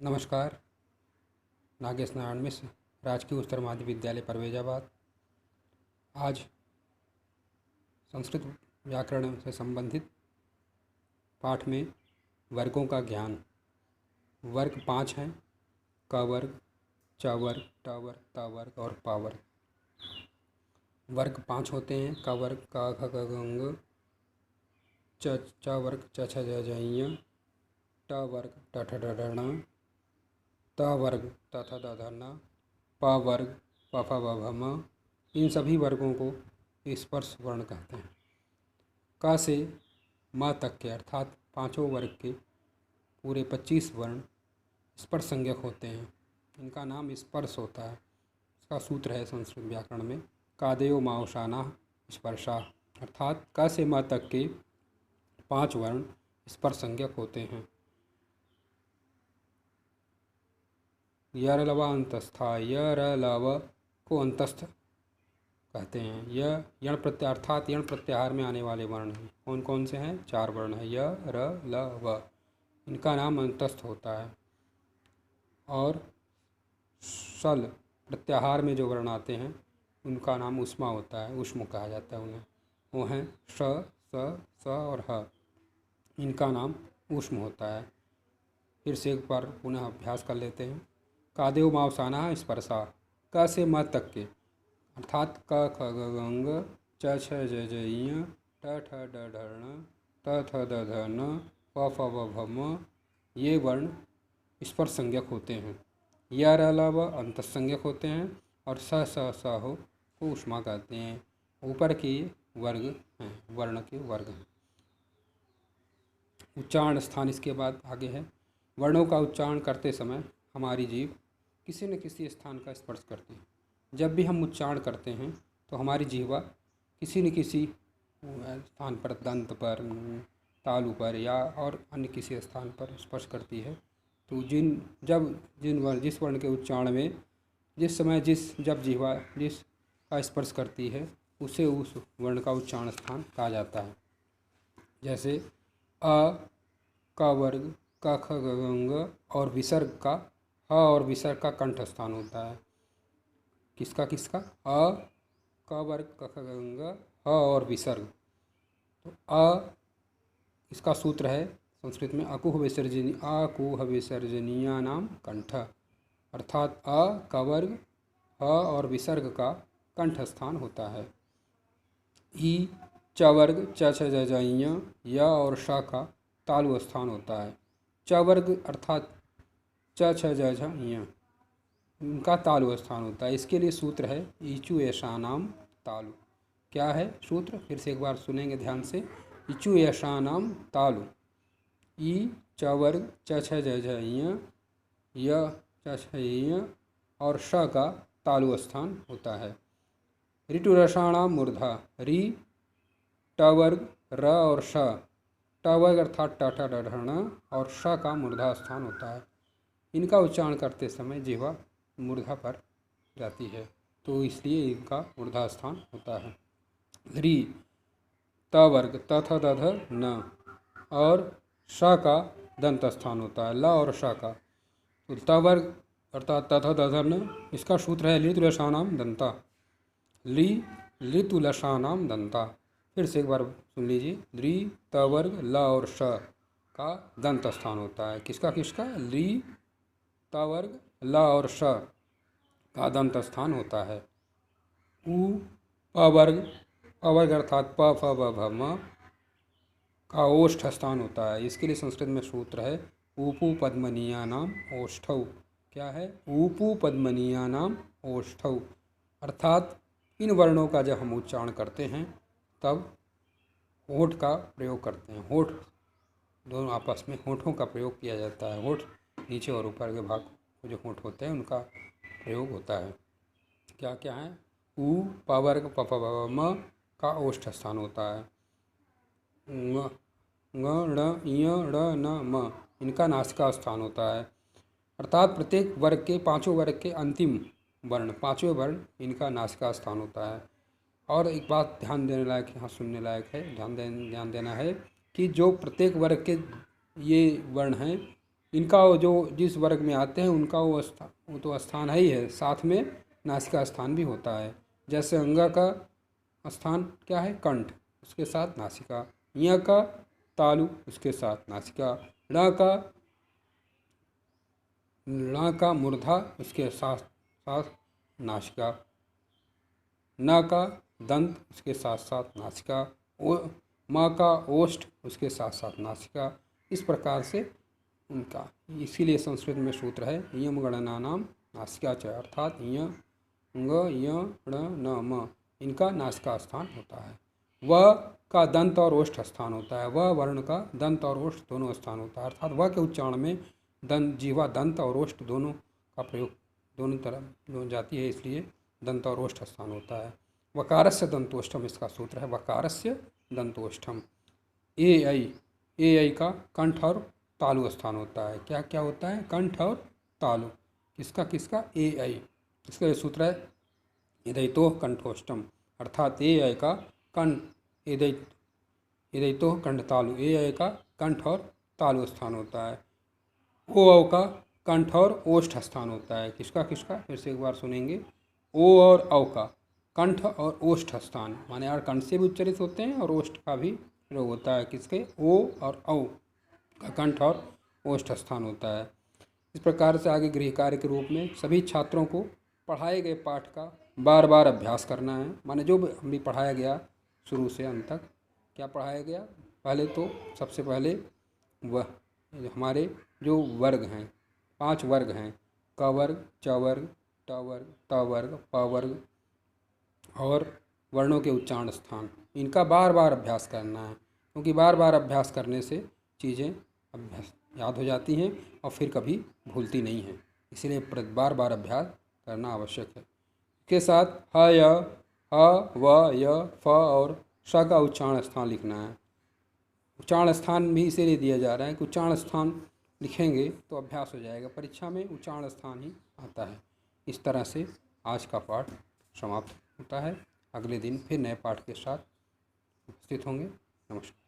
नमस्कार। नागेश नारायण मिश्र, राजकीय उच्चतर माध्यमिक विद्यालय परवेजाबाद। आज संस्कृत व्याकरण से संबंधित पाठ में वर्गों का ज्ञान। वर्ग 5 हैं: क वर्ग, च वर्ग, ट वर्ग, त वर्ग और प वर्ग। वर्ग 5 होते हैं: क वर्ग क ख ग घ ङ, च वर्ग च छ ज झ ञ, ट वर्ग ट ठ ड ढ ण, त वर्ग त थ द ध न, प वर्ग प फ ब भ म। इन सभी वर्गों को स्पर्श वर्ण कहते हैं। क से म तक के अर्थात पांचों वर्ग के पूरे 25 वर्ण स्पर्श संज्ञक होते हैं। इनका नाम स्पर्श होता है। इसका सूत्र है संस्कृत व्याकरण में कादयो मावसाना स्पर्शा, अर्थात क से म तक के 5 वर्ण स्पर्श संज्ञक होते हैं। यरलव अंतस्था, यरलव को अंतस्थ कहते हैं। यह यण प्रत्यय अर्थात यण प्रत्याहार में आने वाले वर्ण हैं। कौन कौन से हैं? 4 वर्ण हैं: य, र, ल, व। इनका नाम अंतस्थ होता है। और सल प्रत्याहार में जो वर्ण आते हैं उनका नाम उष्मा होता है, उष्म कहा जाता है उन्हें। वो हैं श, स और ह। इनका नाम उष्म होता है। फिर से एक बार पुनः अभ्यास कर लेते हैं। कादेव मावसाना स्पर्शा, क से म तक के अर्थात क ख ग घ ङ, च छ ज झ ञ, ट ठ ड ढ ण, त थ द ध न, प फ ब भ म। ये वर्ण स्पर्श संज्ञक होते हैं। य र ल व अंतस्थ संज्ञक होते हैं और स स हो को उष्मा कहते हैं। ऊपर के वर्ग हैं, वर्ण के वर्ग हैं। उच्चारण स्थान इसके बाद आगे है। वर्णों का उच्चारण करते समय हमारी जीभ किसी न किसी स्थान का स्पर्श करती है। जब भी हम उच्चारण करते हैं तो हमारी जिह्वा किसी न किसी स्थान पर, दंत पर, तालु पर या और अन्य किसी स्थान पर स्पर्श करती है। तो जिस वर्ण के उच्चारण में जब जिह्वा जिस का स्पर्श करती है उसे उस वर्ण का उच्चारण स्थान कहा जाता है। जैसे अ, क वर्ग क ख ग घ ङ और विसर्ग का ह और विसर्ग का कंठ स्थान होता है। किसका? अ, क वर्ग क ख ग घ ह और विसर्ग। तो अ इसका सूत्र है संस्कृत में अकुह विसर्जनीय नाम कंठ, अर्थात अ, क वर्ग, ह और विसर्ग का कंठ स्थान होता है। ई, च वर्ग च छ ज झ ञ, य और श का तालु स्थान होता है। च वर्ग अर्थात च छ ज झ ञ, इनका तालु स्थान होता है। इसके लिए सूत्र है ईचु ऐशानाम तालु। क्या है सूत्र? फिर से एक बार सुनेंगे ध्यान से। ईचु ऐशानाम तालु। ई च वर्ग च छ ज झ ञ, य च छ ञ और श का तालु स्थान होता है। ऋतु रसाणाम मूर्धा, री, ट वर्ग, र और श। ट वर्ग अर्थात ट ठ ड ढ ण और श का मूर्धा स्थान होता है। इनका उच्चारण करते समय जिह्वा मूर्धा पर जाती है, तो इसलिए इनका मूर्धा स्थान होता है। री, त वर्ग त थ द ध न और श का दंत स्थान होता है। ल और श का तो त वर्ग अर्थात त थ द ध न, इसका सूत्र है लितुलसानाम दंता। ली, लितुलसानाम दंता। फिर से एक बार सुन लीजिए। ली, त वर्ग, ल और श का दंत स्थान होता है। किसका? ली, त वर्ग, ल और श का दंत स्थान होता है। उ, प वर्ग अर्थात प फ ब भ म का ओष्ठ स्थान होता है। इसके लिए संस्कृत में सूत्र है ऊपू पद्मनीया नाम ओष्ठौ। क्या है? ऊपू पद्मनीया नाम ओष्ठौ, अर्थात इन वर्णों का जब हम उच्चारण करते हैं तब होठ का प्रयोग करते हैं। होठ दोनों आपस में होठों का प्रयोग किया जाता है। होठ नीचे और ऊपर के भाग जो होठ होते हैं उनका प्रयोग होता है। क्या क्या है? उ, प वर्ग प फ ब म का ओष्ठ स्थान होता है। ङ, ण, ञ, ण, न, म इनका नासिका स्थान होता है। अर्थात प्रत्येक वर्ग के, पांचों वर्ग के अंतिम वर्ण, पांचवें वर्ण इनका नासिका स्थान होता है। और एक बात ध्यान देने लायक, यहाँ सुनने लायक है, ध्यान देना है कि जो प्रत्येक वर्ग के ये वर्ण हैं इनका जो जिस वर्ग में आते हैं उनका वो तो स्थान है ही है, साथ में नासिका स्थान भी होता है। जैसे अंगा का स्थान क्या है, कंठ, उसके साथ नासिका। य का तालु, उसके साथ नासिका। ण का मूर्धा, उसके साथ साथ नासिका। न का दंत, उसके साथ साथ नासिका। म का ओष्ठ, उसके साथ साथ नासिका। इस प्रकार से उनका, इसीलिए संस्कृत में सूत्र है यम गणना नाम नासिका च, अर्थात य ङ य ण न म, इनका नासिका स्थान होता है। वह का दंत और ओष्ठ स्थान होता है। वह वर्ण का दंत और ओष्ठ दोनों स्थान होता है, अर्थात वह के उच्चारण में दंत, जीवा दंत और ओष्ठ दोनों का प्रयोग दोनों तरफ जाती है, इसलिए दंत और ओष्ठ स्थान होता है। वकारस्य दंतोष्ठम, इसका सूत्र है वकारस्य दंतोष्ठम। ए ऐ का कंठ और तालु स्थान होता है। क्या क्या होता है, कंठ और तालु। किसका किसका, ए ऐ। इसका सूत्र है इदैतो कंठोष्ठम, अर्थात ए ऐ का कंठ, इदैतो कंठ तालु, ए ऐ का कंठ और तालु स्थान होता है। ओ औ का कंठ और ओष्ठ स्थान होता है। किसका किसका, फिर से एक बार सुनेंगे। ओ और औ का कंठ और ओष्ठ स्थान, माने यार कंठ से भी उच्चरित होते हैं और ओष्ठ का भी प्रयोग होता है। किसके, ओ और औ का कंठ और ओष्ठ स्थान होता है। इस प्रकार से आगे गृह कार्य के रूप में सभी छात्रों को पढ़ाए गए पाठ का बार बार अभ्यास करना है। माने जो भी पढ़ाया गया शुरू से अंत तक, क्या पढ़ाया गया, पहले तो सबसे पहले वह हमारे जो वर्ग हैं, 5 वर्ग हैं, क वर्ग, च वर्ग, ट वर्ग, त वर्ग, प वर्ग और वर्णों के उच्चारण स्थान, इनका बार बार अभ्यास करना है, क्योंकि बार बार अभ्यास करने से चीज़ें अभ्यास याद हो जाती हैं और फिर कभी भूलती नहीं हैं। इसीलिए बार बार अभ्यास करना आवश्यक है। के साथ ह य, ह व य फ और श का उच्चारण स्थान लिखना है। उच्चारण स्थान भी इसीलिए दिया जा रहा है कि उच्चारण स्थान लिखेंगे तो अभ्यास हो जाएगा, परीक्षा में उच्चारण स्थान ही आता है। इस तरह से आज का पाठ समाप्त होता है। अगले दिन फिर नए पाठ के साथ उपस्थित होंगे। नमस्कार।